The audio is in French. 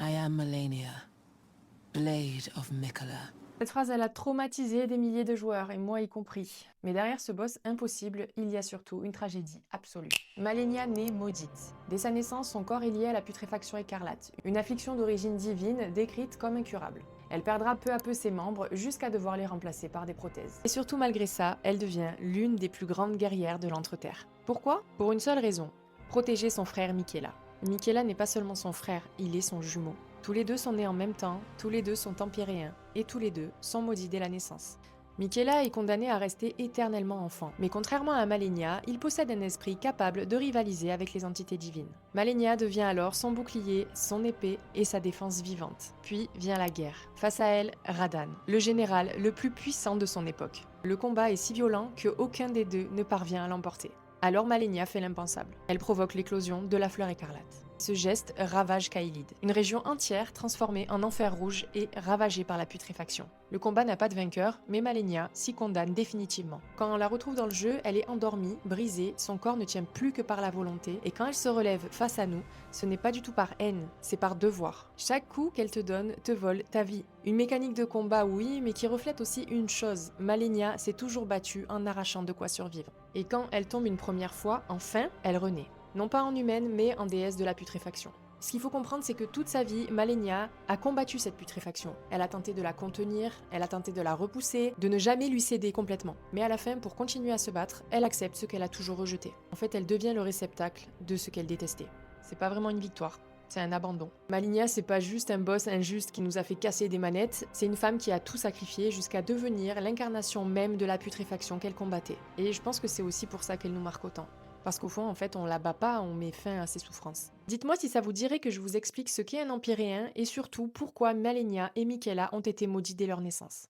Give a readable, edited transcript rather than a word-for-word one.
I am Melania, Blade of Mikola. Cette phrase, elle a traumatisé des milliers de joueurs, et moi y compris. Mais derrière ce boss impossible, il y a surtout une tragédie absolue. Malenia naît maudite. Dès sa naissance, son corps est lié à la putréfaction écarlate, une affliction d'origine divine décrite comme incurable. Elle perdra peu à peu ses membres jusqu'à devoir les remplacer par des prothèses. Et surtout malgré ça, elle devient l'une des plus grandes guerrières de l'Entreterre. Pourquoi? Pour une seule raison, protéger son frère Michaela. Michaela n'est pas seulement son frère, il est son jumeau. Tous les deux sont nés en même temps, tous les deux sont empyréens, et tous les deux sont maudits dès la naissance. Michaela est condamné à rester éternellement enfant, mais contrairement à Malenia, il possède un esprit capable de rivaliser avec les entités divines. Malenia devient alors son bouclier, son épée et sa défense vivante. Puis vient la guerre. Face à elle, Radan, le général le plus puissant de son époque. Le combat est si violent que aucun des deux ne parvient à l'emporter. Alors Malenia fait l'impensable. Elle provoque l'éclosion de la fleur écarlate. Ce geste ravage Kaelid, une région entière transformée en enfer rouge et ravagée par la putréfaction. Le combat n'a pas de vainqueur, mais Malenia s'y condamne définitivement. Quand on la retrouve dans le jeu, elle est endormie, brisée, son corps ne tient plus que par la volonté, et quand elle se relève face à nous, ce n'est pas du tout par haine, c'est par devoir. Chaque coup qu'elle te donne te vole ta vie. Une mécanique de combat, oui, mais qui reflète aussi une chose, Malenia s'est toujours battue en arrachant de quoi survivre. Et quand elle tombe une première fois, enfin, elle renaît. Non pas en humaine, mais en déesse de la putréfaction. Ce qu'il faut comprendre, c'est que toute sa vie, Malenia a combattu cette putréfaction. Elle a tenté de la contenir, elle a tenté de la repousser, de ne jamais lui céder complètement. Mais à la fin, pour continuer à se battre, elle accepte ce qu'elle a toujours rejeté. En fait, elle devient le réceptacle de ce qu'elle détestait. C'est pas vraiment une victoire. C'est un abandon. Malenia, c'est pas juste un boss injuste qui nous a fait casser des manettes, c'est une femme qui a tout sacrifié jusqu'à devenir l'incarnation même de la putréfaction qu'elle combattait. Et je pense que c'est aussi pour ça qu'elle nous marque autant. Parce qu'au fond, en fait, on la bat pas, on met fin à ses souffrances. Dites-moi si ça vous dirait que je vous explique ce qu'est un empyréen et surtout pourquoi Malenia et Michaela ont été maudits dès leur naissance.